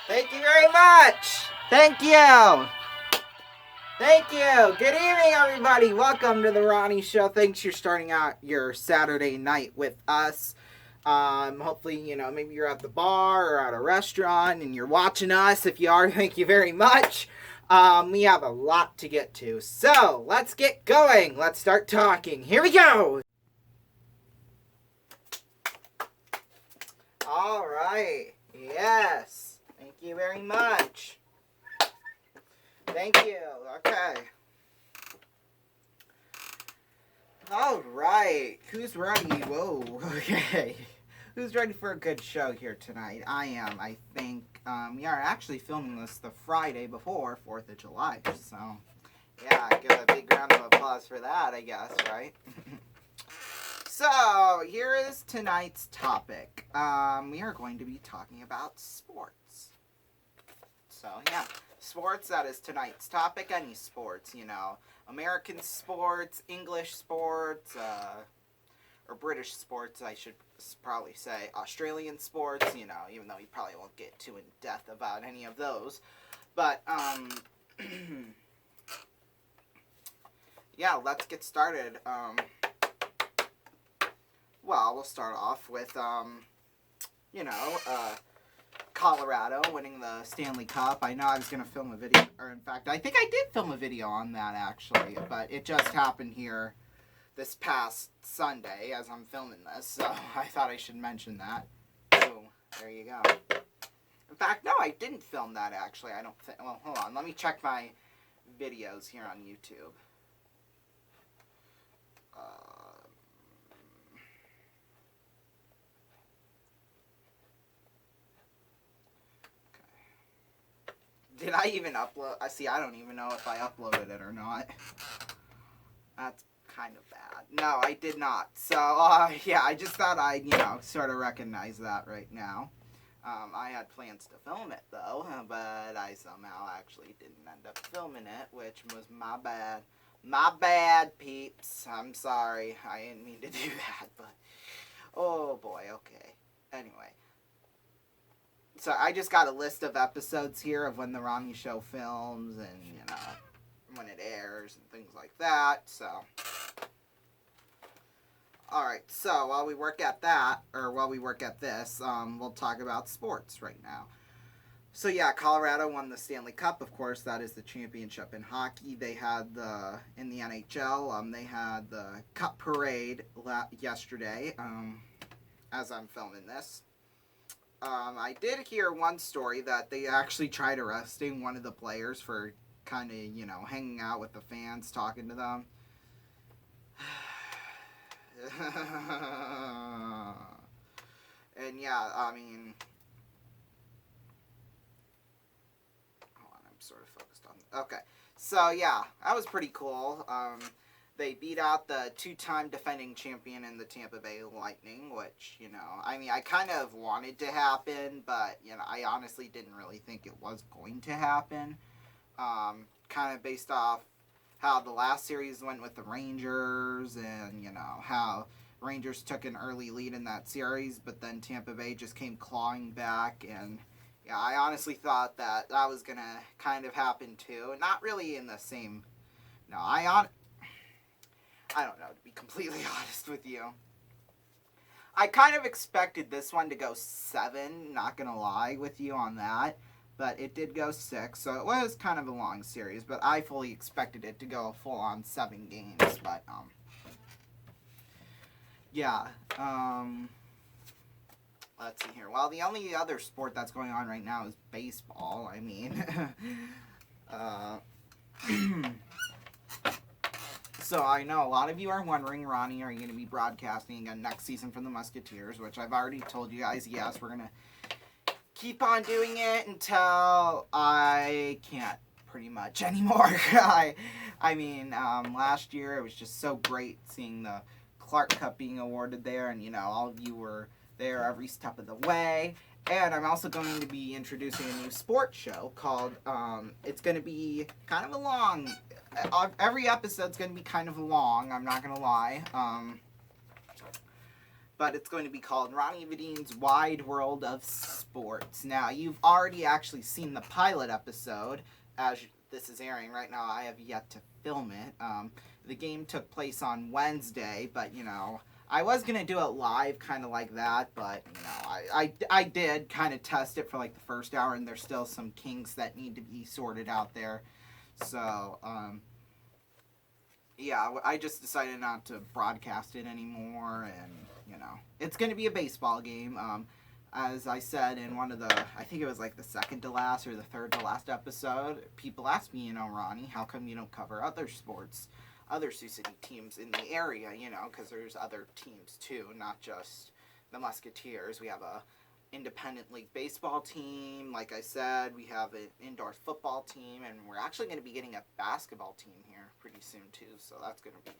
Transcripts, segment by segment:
Thank you very much. Thank you. Thank you. Good evening, everybody. Welcome to the Ronnie Show. Thanks for starting out your Saturday night with us. Hopefully, maybe you're at the bar or at a restaurant and you're watching us. If you are, thank you very much. We have a lot to get to. So, let's get going. Let's start talking. Here we go. All right. Yes. Thank you very much. Thank you. Okay. All right. Who's ready? Whoa. Okay. Who's ready for a good show here tonight? I am. I think we are actually filming this the Friday before 4th of July. So, yeah, give a big round of applause for that, I guess, right? So, here is tonight's topic. We are going to be talking about sports. So, yeah. Sports, that is tonight's topic. Any sports, American sports, English sports, or British sports, I should probably say. Australian sports, even though we probably won't get too in depth about any of those. But, yeah, let's get started. Well, we'll start off with, Colorado winning the Stanley Cup. I know I was going to film a video, or in fact, I think I did film a video on that actually, but it just happened here this past Sunday as I'm filming this, so I thought I should mention that. So, there you go. In fact, no, I didn't film that actually. I don't think, well, hold on, let me check my videos here on YouTube. Did I even upload? I don't even know if I uploaded it or not. That's kind of bad. No, I did not. So, yeah, I just thought I'd, sort of recognize that right now. I had plans to film it, though, but I somehow actually didn't end up filming it, which was my bad. My bad, peeps. I'm sorry. I didn't mean to do that, but... Oh, boy, okay. Anyway. So I just got a list of episodes here of when the Ronnie Show films and, when it airs and things like that, so. Alright, so while we work at this, we'll talk about sports right now. So yeah, Colorado won the Stanley Cup, of course, that is the championship in hockey. They had in the NHL, they had the Cup Parade yesterday, as I'm filming this. I did hear one story that they actually tried arresting one of the players for kind of, hanging out with the fans, talking to them. And yeah, I mean... Hold on, I'm sort of focused on... Okay, so yeah, that was pretty cool. They beat out the two-time defending champion in the Tampa Bay Lightning, which, I kind of wanted to happen, but, I honestly didn't really think it was going to happen. Kind of based off how the last series went with the Rangers and, how Rangers took an early lead in that series, but then Tampa Bay just came clawing back, and, yeah, I honestly thought that was going to kind of happen too. Not really in the same... No, I don't know, to be completely honest with you. I kind of expected this one to go 7, not gonna lie with you on that. But it did go 6, so it was kind of a long series. But I fully expected it to go a full-on 7 games. But, yeah. Let's see here. Well, the only other sport that's going on right now is baseball. I mean, So I know a lot of you are wondering, Ronnie, are you going to be broadcasting again next season from the Musketeers? Which I've already told you guys, yes, we're going to keep on doing it until I can't pretty much anymore. I mean, last year it was just so great seeing the Clark Cup being awarded there, and all of you were there every step of the way. And I'm also going to be introducing a new sports show called, it's going to be kind of a long, every episode's going to be kind of long, I'm not going to lie. but it's going to be called Ronnie Vadine's Wide World of Sports. Now, you've already actually seen the pilot episode. As this is airing right now, I have yet to film it. The game took place on Wednesday, but, you know, I was going to do it live, kind of like that, but, you know, I did kind of test it for, like, the first hour, and there's still some kinks that need to be sorted out there. So, yeah, I just decided not to broadcast it anymore, and, you know, it's going to be a baseball game. As I said in one of the, I think it was like the second to last or the third to last episode, people asked me, you know, Ronnie, how come you don't cover other sports, other Sioux City teams in the area, you know, because there's other teams too, not just the Musketeers. We have a independent league baseball team, like I said, we have an indoor football team, and we're actually going to be getting a basketball team here pretty soon too, so that's going to be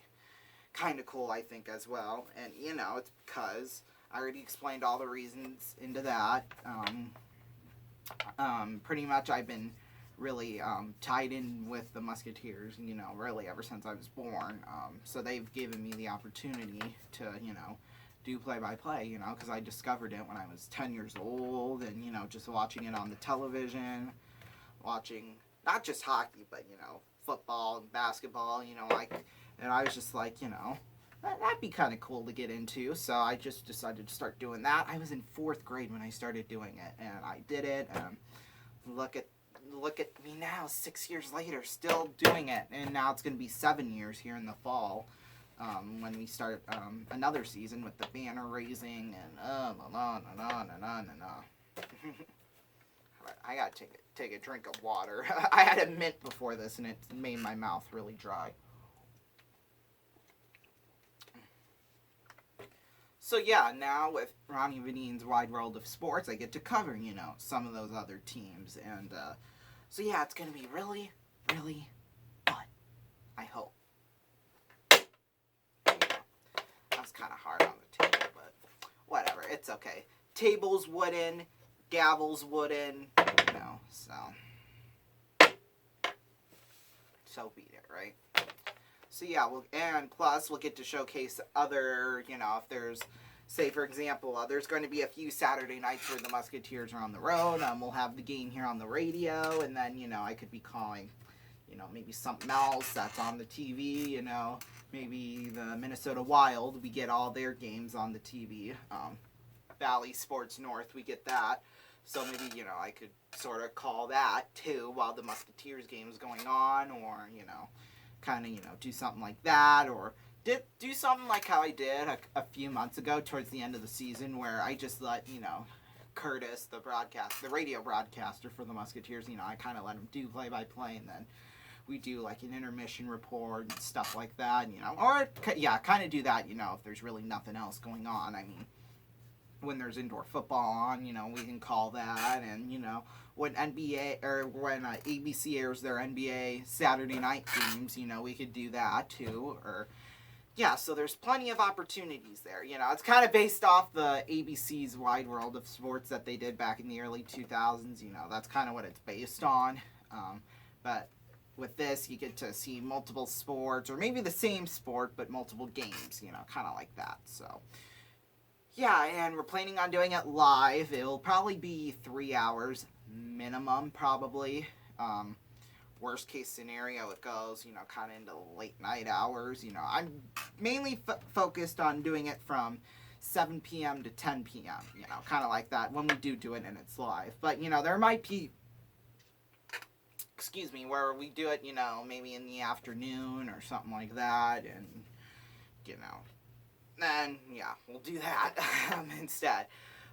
kind of cool, I think, as well. And, you know, it's because I already explained all the reasons into that. Pretty much I've been really tied in with the Musketeers, you know, really ever since I was born. So they've given me the opportunity to, you know, do play-by-play, you know, because I discovered it when I was 10 years old, and, you know, just watching it on the television, watching not just hockey, but, you know, football and basketball, you know, like, and I was just like, you know, that'd be kind of cool to get into, so I just decided to start doing that. I was in 4th grade when I started doing it, and I did it. Look at me now, 6 years later, still doing it, and now it's going to be 7 years here in the fall. When we start another season with the banner raising and on. I gotta take a drink of water. I had a mint before this, and it made my mouth really dry. So yeah, now with Ronnie Vadine's Wide World of Sports, I get to cover, you know, some of those other teams, and so yeah, it's gonna be really, really fun. I hope. That was kind of hard on the table, but whatever, it's okay. Tables wooden, gavels wooden, you know, so be it, right? So yeah, and plus we'll get to showcase other, you know, if there's, say for example, there's going to be a few Saturday nights where the Musketeers are on the road. We'll have the game here on the radio, and then, you know, I could be calling, you know, maybe something else that's on the TV, you know, maybe the Minnesota Wild, we get all their games on the TV. Valley Sports North, we get that. So maybe, you know, I could sort of call that too while the Musketeers game is going on, or, you know, kind of, you know, do something like that, or do something like how I did a few months ago towards the end of the season, where I just let, you know, Curtis, the radio broadcaster for the Musketeers, you know, I kind of let him do play-by-play, and then we do like an intermission report and stuff like that, you know, or, yeah, kind of do that, you know, if there's really nothing else going on. I mean, when there's indoor football on, you know, we can call that, and, you know, when NBA, or when ABC airs their NBA Saturday night games, you know, we could do that too, or, yeah, so there's plenty of opportunities there, you know, it's kind of based off the ABC's Wide World of Sports that they did back in the early 2000s, you know, that's kind of what it's based on, but with this, you get to see multiple sports, or maybe the same sport, but multiple games, you know, kind of like that, so. Yeah, and we're planning on doing it live. It'll probably be 3 hours minimum, probably. Worst case scenario, it goes, you know, kind of into late night hours. You know, I'm mainly focused on doing it from 7 p.m. to 10 p.m., you know, kind of like that when we do it and it's live. But, you know, there might be, where we do it, you know, maybe in the afternoon or something like that, and, you know, then, yeah, we'll do that instead.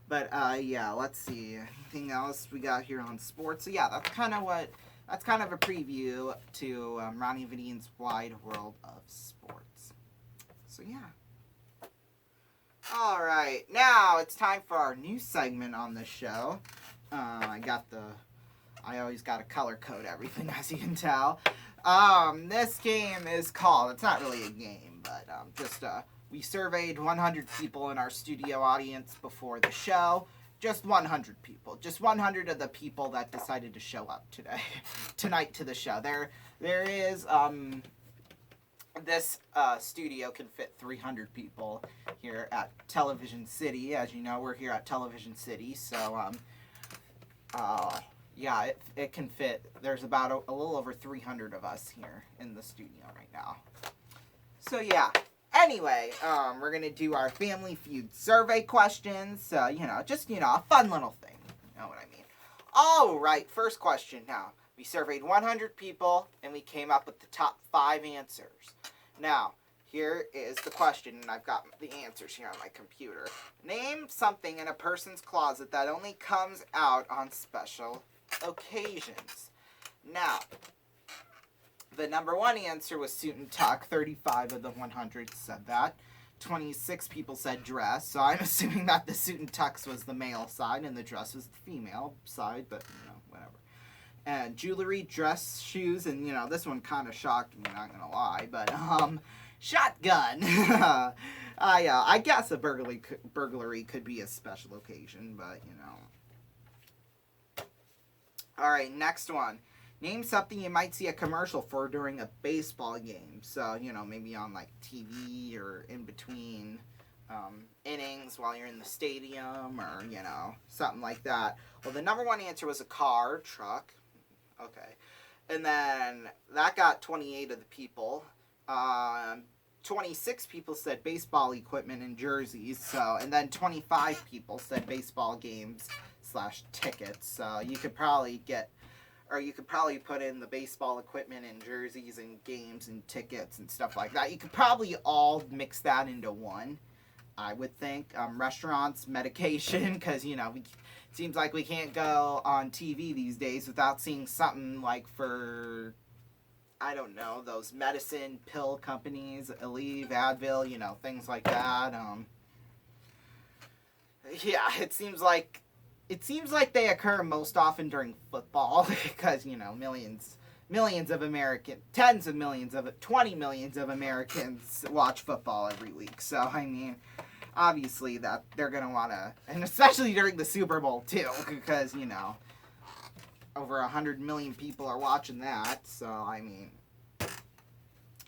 But, yeah, let's see. Anything else we got here on sports? So, yeah, that's kind of a preview to Ronnie Vadine's Wide World of Sports. So, yeah. Alright, now it's time for our new segment on the show. I always got to color code everything, as you can tell. This game is called, it's not really a game, but we surveyed 100 people in our studio audience before the show. Just 100 people. Just 100 of the people that decided to show up tonight to the show. There is this studio can fit 300 people here at Television City. As you know, we're here at Television City, so yeah, it can fit. There's about a little over 300 of us here in the studio right now. So yeah. Anyway, we're gonna do our Family Feud survey questions. Just a fun little thing. You know what I mean? All right. First question now. We surveyed 100 people, and we came up with the top 5 answers. Now, here is the question, and I've got the answers here on my computer. Name something in a person's closet that only comes out on special occasions. Now, the number 1 answer was suit and tuck. 35 of the 100 said that. 26 people said dress, so I'm assuming that the suit and tux was the male side and the dress was the female side, but, whatever. And jewelry, dress, shoes, and, this one kind of shocked me, not gonna lie, but, shotgun. I guess a burglary could be a special occasion, but, Alright, next one. Name something you might see a commercial for during a baseball game. So, maybe on, like, TV or in between innings while you're in the stadium or, something like that. Well, the number 1 answer was a car, truck. Okay. And then that got 28 of the people. 26 people said baseball equipment and jerseys. So, and then 25 people said baseball games / tickets. So you could probably put in the baseball equipment and jerseys and games and tickets and stuff like that. You could probably all mix that into one, I would think. Restaurants, medication, because, it seems like we can't go on TV these days without seeing something like for, I don't know, those medicine pill companies, Aleve, Advil, things like that. Yeah, it seems like they occur most often during football because, millions of Americans, 20 millions of Americans watch football every week. So, I mean, obviously that they're going to want to, and especially during the Super Bowl too, because, over 100 million people are watching that. So, I mean,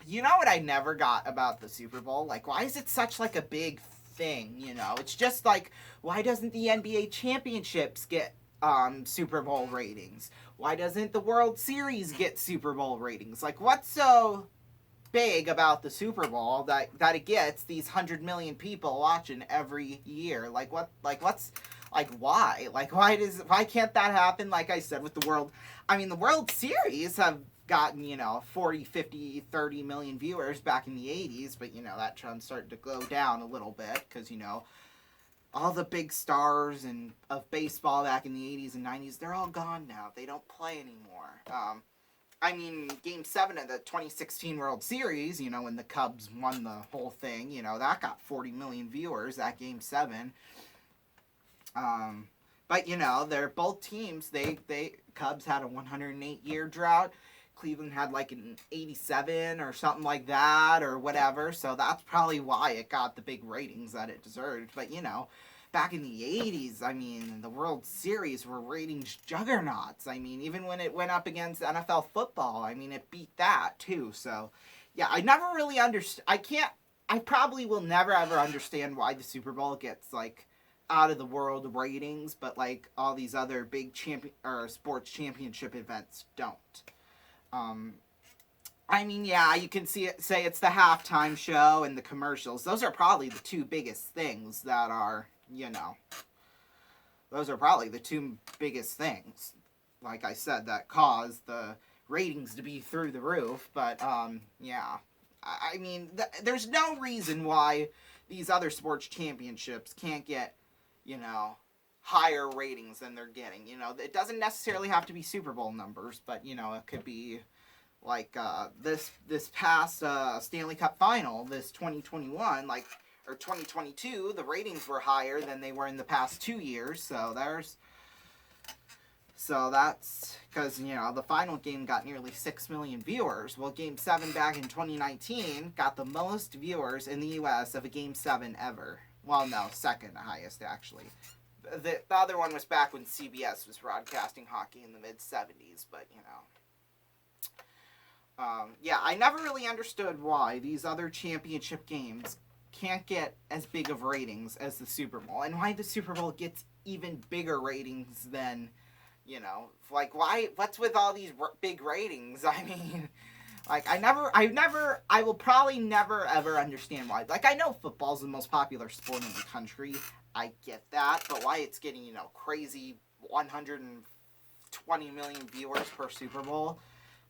what I never got about the Super Bowl? Like, why is it such like a big thing? It's just like, why doesn't the NBA championships get Super Bowl ratings? Why doesn't the World Series get Super Bowl ratings? Like, what's so big about the Super Bowl that it gets these 100 million people watching every year? Like, what's like, why? Like, why can't that happen? Like I said, with the World Series have gotten, 40, 50, 30 million viewers back in the 80s, but, that trend started to go down a little bit because, all the big stars of baseball back in the 80s and 90s, they're all gone now. They don't play anymore. Game 7 of the 2016 World Series, when the Cubs won the whole thing, that got 40 million viewers, that Game 7. But, they're both teams. Cubs had a 108-year drought. Cleveland had like an 87 or something like that or whatever. So that's probably why it got the big ratings that it deserved. But, back in the 80s, the World Series were ratings juggernauts. Even when it went up against NFL football, it beat that too. So, yeah, I never really understood. I probably will never ever understand why the Super Bowl gets like out of the world ratings, but like all these other big sports championship events don't. Yeah, you can say it's the halftime show and the commercials. Those are probably the 2 biggest things that are, those are probably the 2 biggest things, like I said, that cause the ratings to be through the roof. But, yeah. There's no reason why these other sports championships can't get, higher ratings than they're getting. It doesn't necessarily have to be Super Bowl numbers, but, it could be like this past Stanley Cup final, this 2021, or 2022, the ratings were higher than they were in the past 2 years. So that's because, the final game got nearly 6 million viewers. Well, Game 7 back in 2019 got the most viewers in the U.S. of a Game 7 ever. Well, no, second highest, actually. The other one was back when CBS was broadcasting hockey in the mid-70s, but, Yeah, I never really understood why these other championship games can't get as big of ratings as the Super Bowl, and why the Super Bowl gets even bigger ratings than, like, what's with all these big ratings? I mean, like, I will probably never ever understand why. Like, I know football's the most popular sport in the country. I get that, but why it's getting, crazy 120 million viewers per Super Bowl,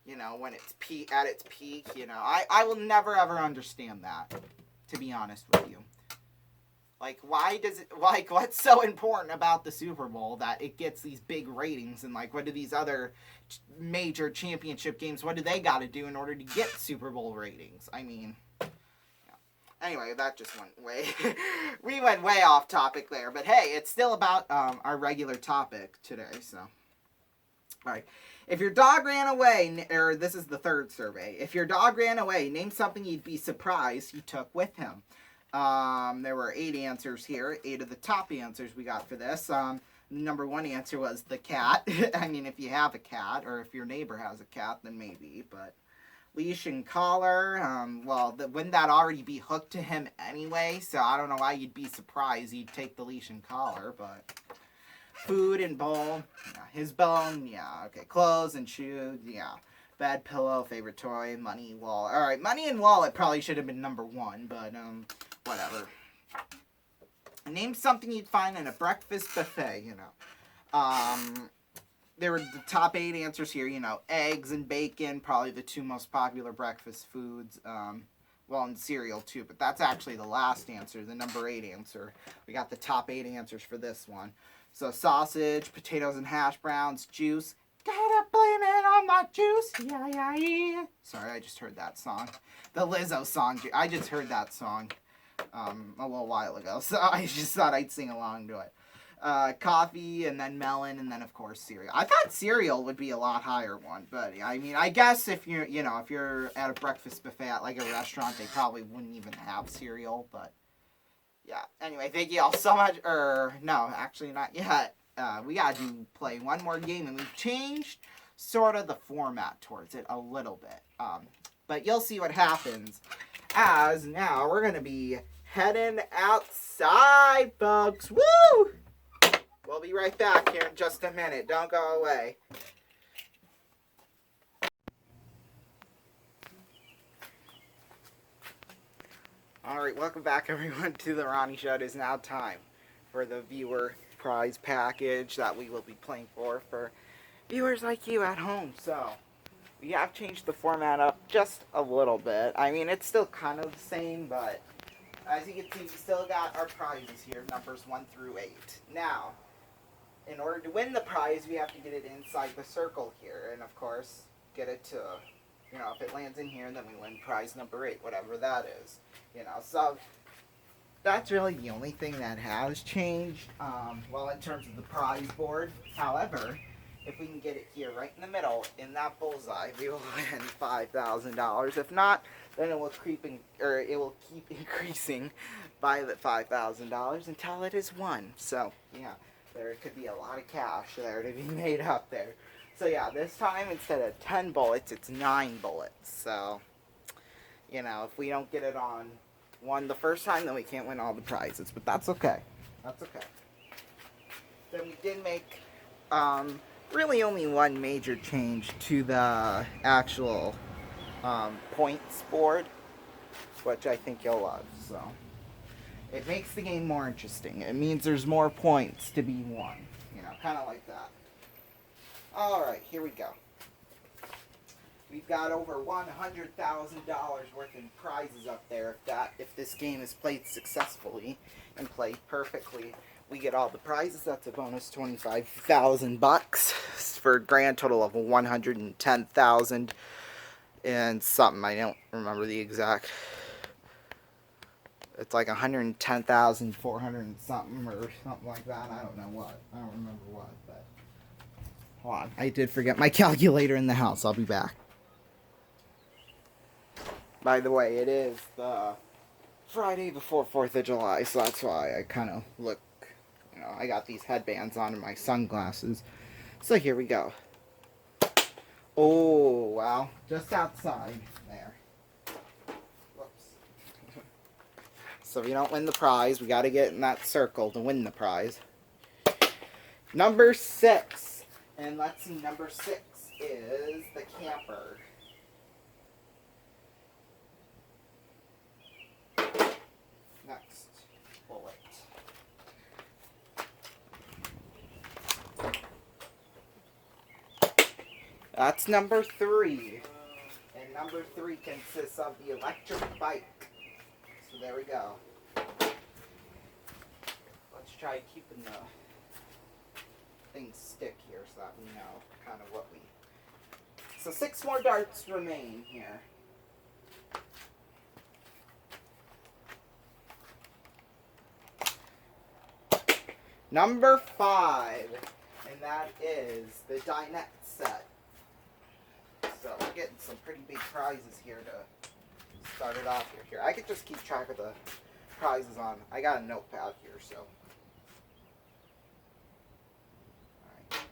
when it's at its peak, I will never ever understand that, to be honest with you. Like, why does it, like, what's so important about the Super Bowl that it gets these big ratings, and, like, what do these other major championship games, what do they got to do in order to get Super Bowl ratings? I mean, yeah. Anyway, that just went way, we went way off topic there, but hey, it's still about our regular topic today, so. Alright, if your dog ran away, or this is the third survey, if your dog ran away, name something you'd be surprised you took with him. There were 8 answers here. 8 of the top answers we got for this. Number 1 answer was the cat. I mean, if you have a cat, or if your neighbor has a cat, then maybe. But leash and collar, wouldn't that already be hooked to him anyway? So I don't know why you'd be surprised he'd take the leash and collar, but food and bowl, yeah. His bone, yeah. Okay, clothes and shoes, yeah. Bed, pillow, favorite toy, money, wallet. All right, money and wallet probably should have been number 1, but whatever. Name something you'd find in a breakfast buffet, There were the top 8 answers here, eggs and bacon, probably the 2 most popular breakfast foods. And cereal too, but that's actually the last answer, the number 8 answer. We got the top 8 answers for this one. So sausage, potatoes and hash browns, juice. Gotta blame it on my juice. Yeah, yeah, yeah. Sorry, I just heard that song. The Lizzo song. I just heard that song a little while ago, so I just thought I'd sing along to it. Coffee, and then melon, and then of course cereal. I thought cereal would be a lot higher one, but I mean, I guess if you're, if you're at a breakfast buffet at like a restaurant, they probably wouldn't even have cereal, but yeah. Anyway, thank you all so much. No, actually not yet. We gotta play one more game, and we've changed sort of the format towards it a little bit. But you'll see what happens, as now we're gonna be heading outside, folks. Woo! We'll be right back here in just a minute. Don't go away. Alright, welcome back everyone to the Ronnie Show. It is now time for the viewer prize package that we will be playing for viewers like you at home. So, we have changed the format up just a little bit. I mean, it's still kind of the same, but as you can see, we still got our prizes here, numbers 1 through 8. Now, in order to win the prize, we have to get it inside the circle here, and of course, get it to, if it lands in here, then we win prize number 8, whatever that is. So that's really the only thing that has changed, in terms of the prize board. However, if we can get it here right in the middle, in that bullseye, we will win $5,000. If not, then it will keep increasing by the $5,000 until it is 1. So, yeah. There could be a lot of cash there to be made up there. So yeah, this time instead of 10 bullets, it's 9 bullets. So, if we don't get it on 1 the first time, then we can't win all the prizes. But that's okay. That's okay. Then we did make really only one major change to the actual points board, which I think you'll love. So. It makes the game more interesting. It means there's more points to be won. Kind of like that. Alright, here we go. We've got over $100,000 worth in prizes up there. If this game is played successfully and played perfectly, we get all the prizes. That's a bonus $25,000 for a grand total of $110,000 and something. I don't remember the exact. It's like 110,400 and something or something like that. I don't know what. I don't remember what, but hold on. I did forget my calculator in the house. I'll be back. By the way, it is the Friday before 4th of July, so that's why I kind of look, I got these headbands on and my sunglasses. So here we go. Oh, wow. go. Just outside there. Whoops. So if you don't win the prize, we got to get in that circle to win the prize. Number 6. And let's see, number 6 is the camper. Next bullet. That's number 3. And number 3 consists of the electric bike. So there we go. Let's try keeping the things stick here so that we know kind of what we... So 6 more darts remain here. Number 5, and that is the dinette set. So we're getting some pretty big prizes here to start it off here. I could just keep track of the prizes on. I got a notepad here, so. Alright.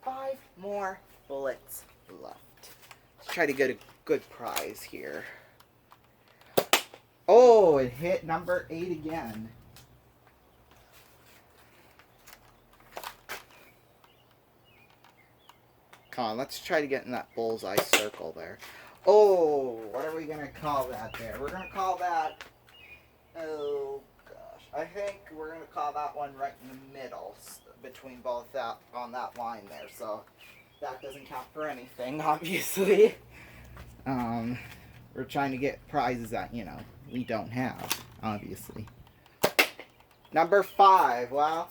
5 more bullets left. Let's try to get a good prize here. Oh, it hit number 8 again. Come on, let's try to get in that bullseye circle there. Oh, what are we going to call that there? We're going to call that, oh gosh, I think we're going to call that one right in the middle between both that on that line there. So that doesn't count for anything, obviously. We're trying to get prizes that, you know, we don't have, obviously. Number 5, well...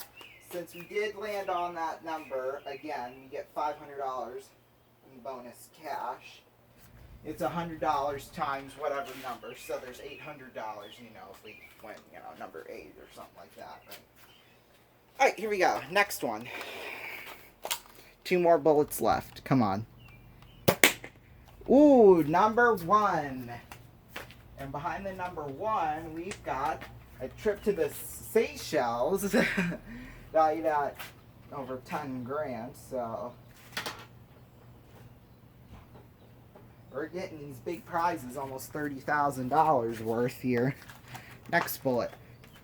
Since we did land on that number, again, we get $500 in bonus cash. It's $100 times whatever number, so there's $800, you know, if we went, you know, number 8 or something like that, right? Alright, here we go. Next one. 2 more bullets left. Come on. Ooh, number 1. And behind the number 1, we've got a trip to the Seychelles. Valued at over 10 grand, so we're getting these big prizes, almost $30,000 worth here. Next bullet.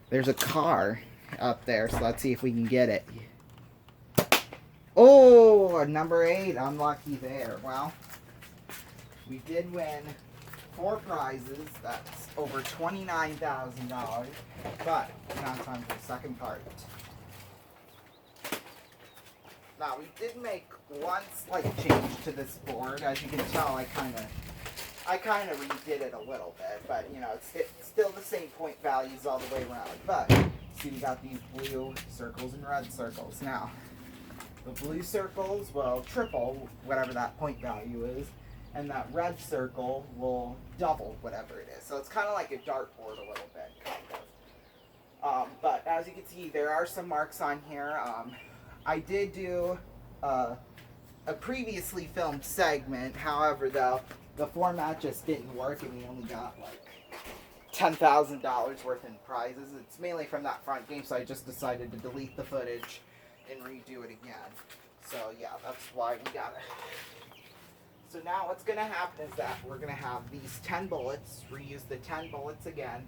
There's a car up there, so let's see if we can get it. Oh, number 8, unlucky there. Well, we did win 4 prizes, that's over $29,000, but now it's time for the second part. Now, we did make one slight change to this board. As you can tell, I kind of redid it a little bit, but, you know, it's still the same point values all the way around. But, see, we got these blue circles and red circles. Now, the blue circles will triple whatever that point value is, and that red circle will double whatever it is. So it's kind of like a dartboard a little bit, kind of. But, as you can see, there are some marks on here. I did do a previously filmed segment, however, though, the format just didn't work and we only got like $10,000 worth in prizes. It's mainly from that front game, so I just decided to delete the footage and redo it again. So yeah, that's why we got it. So now what's going to happen is that we're going to have these 10 bullets, reuse the 10 bullets again,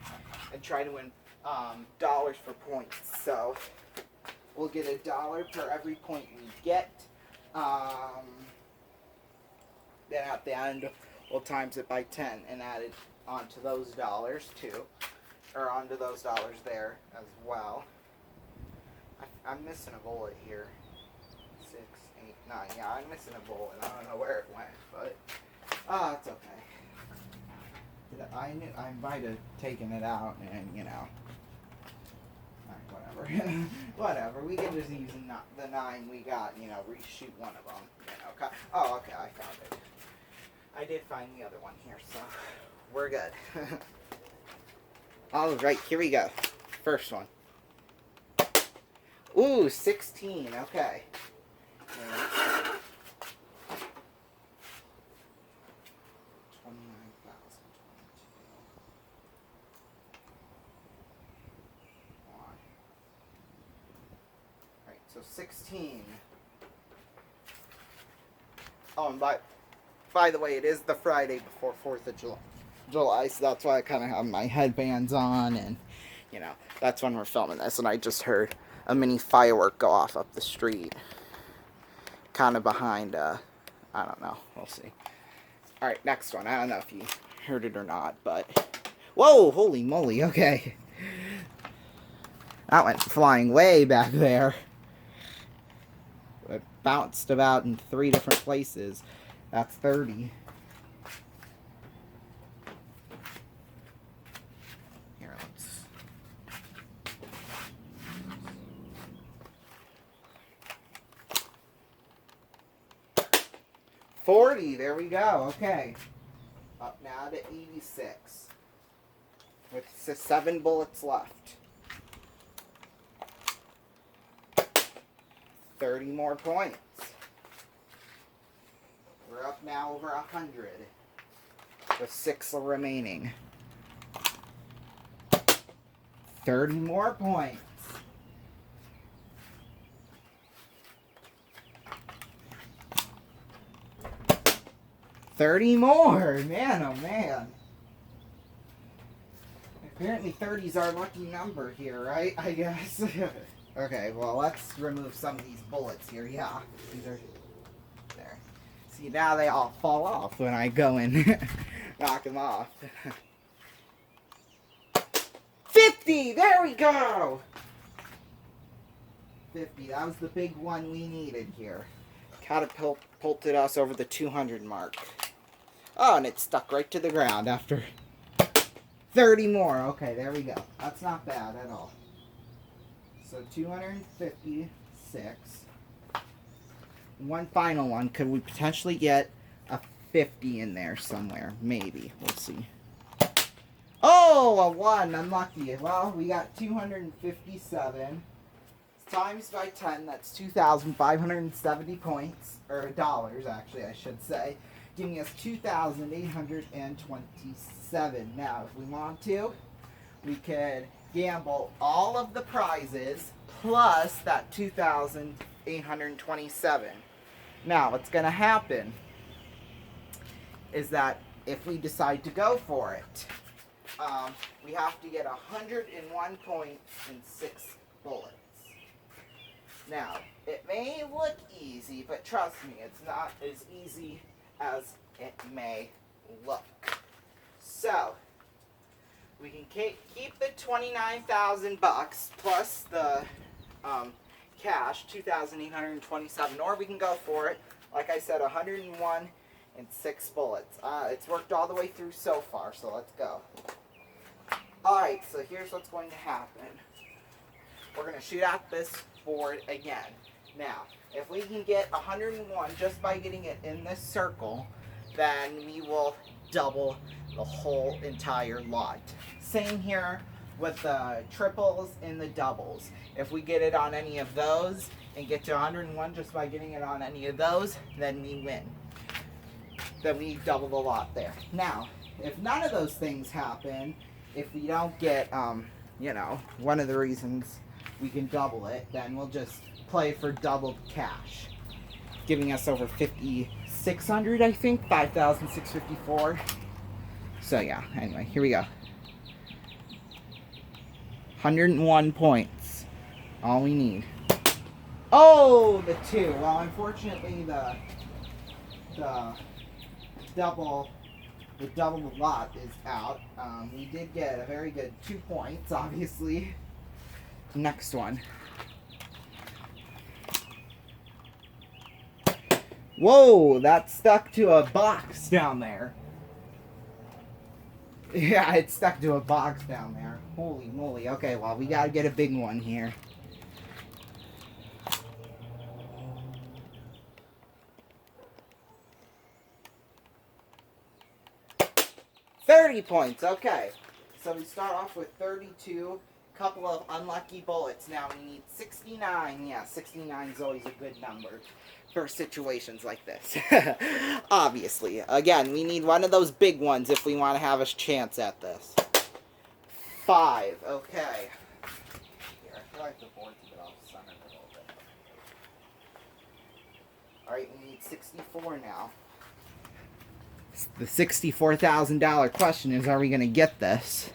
and try to win dollars for points. So we'll get $1 per every point we get. Then at the end, we'll times it by 10 and add it onto those dollars too, or onto those dollars there as well. I'm missing a bullet here. 6, 8, 9. Yeah, I'm missing a bullet. I don't know where it went, but it's okay. I might have taken it out, and you know. Whatever. Whatever. We can just use the 9 we got, you know, reshoot one of them. You know. Oh, okay, I found it. I did find the other one here, so we're good. Alright, here we go. First one. Ooh, 16. Okay. So 16. Oh, and By the way, it is the Friday before 4th of July, so that's why I kind of have my headbands on, and, you know, that's when we're filming this, and I just heard a mini firework go off up the street, kind of behind, I don't know, we'll see. Alright, next one. I don't know if you heard it or not, but, whoa, holy moly, okay. That went flying way back there. It bounced about in 3 different places. That's 30. Here, let's... $40, there we go, okay. Up now to 86. With 7 bullets left. 30 more points. We're up now over 100. With 6 remaining. 30 more points. $30 more! Man, oh man. Apparently 30's our lucky number here, right? I guess. Okay, well, let's remove some of these bullets here. Yeah, these are... There. See, now they all fall off when I go and knock them off. 50! There we go! 50, that was the big one we needed here. Catapulted us over the 200 mark. Oh, and it stuck right to the ground after 30 more. Okay, there we go. That's not bad at all. So 256. One final one. Could we potentially get a 50 in there somewhere? Maybe. We'll see. Oh, a 1. Unlucky. Well, we got 257. Times by 10, that's 2,570 points. Or dollars, actually, I should say. Giving us 2,827. Now, if we want to, we could gamble all of the prizes plus that 2,827. Now, what's going to happen is that if we decide to go for it, we have to get 101 points and 6 bullets. Now, it may look easy, but trust me, it's not as easy as it may look. So, we can keep the 29,000 bucks plus the cash, 2,827, or we can go for it. Like I said, 101 and 6 bullets. It's worked all the way through so far, so let's go. Alright, so here's what's going to happen. We're going to shoot at this board again. Now, if we can get 101 just by getting it in this circle, then we will double the whole entire lot. Same here with the triples and the doubles. If we get it on any of those and get to 101 just by getting it on any of those, then we win. Then we double the lot there. Now, if none of those things happen, if we don't get, you know, one of the reasons we can double it, then we'll just play for doubled cash, giving us over 5,600, I think, 5,654. So yeah, anyway, here we go. 101 points, all we need. Oh, the 2. Well, unfortunately, the double lot is out. We did get a very good 2 points, obviously. Next one. Whoa, that stuck to a box down there. Yeah, it stuck to a box down there. Holy moly. Okay, well, we gotta get a big one here. $30 points, okay. So we start off with 32. Couple of unlucky bullets. Now we need 69. Yeah, 69 is always a good number for situations like this. Obviously. Again, we need one of those big ones if we want to have a chance at this. 5. Okay. Here, I feel like the board's a bit off center a little bit. Alright, we need 64 now. The $64,000 question is, are we going to get this?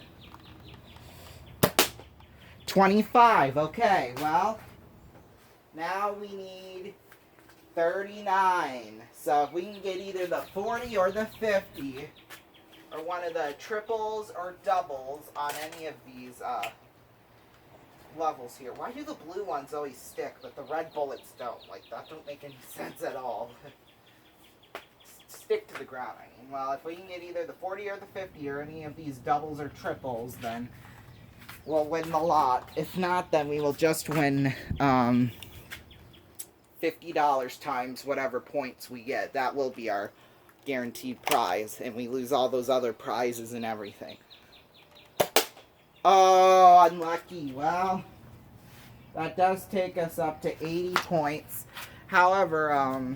25. Okay, well, now we need 39. So if we can get either the 40 or the 50, or one of the triples or doubles on any of these levels here. Why do the blue ones always stick, but the red bullets don't? Like, that don't make any sense at all. Stick to the ground, I mean. Well, if we can get either the 40 or the 50 or any of these doubles or triples, then we'll win the lot. If not, then we will just win $50 times whatever points we get. That will be our guaranteed prize, and we lose all those other prizes and everything. Oh, unlucky. Well, that does take us up to 80 points. However,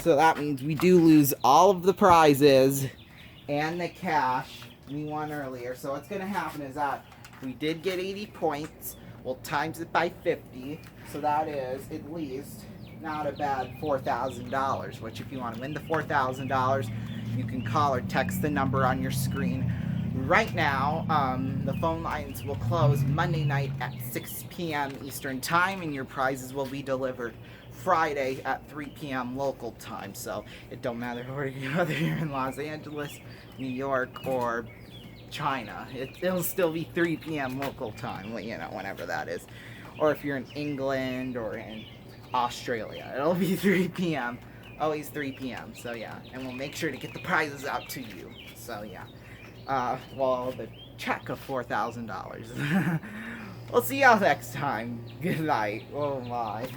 so that means we do lose all of the prizes and the cash we won earlier. So what's going to happen is that we did get 80 points. We'll times it by 50. So that is at least not a bad $4,000, which if you want to win the $4,000, you can call or text the number on your screen. Right now, the phone lines will close Monday night at 6 p.m. Eastern Time, and your prizes will be delivered Friday at 3 p.m. local time. So it don't matter whether you're in Los Angeles, New York, or China. It'll still be 3 p.m. local time, you know, whenever that is. Or if you're in England or in Australia, it'll be 3 p.m. Always 3 p.m. So yeah, and we'll make sure to get the prizes out to you. So yeah. Well, the check of $4,000. We'll see y'all next time. Good night. Oh my.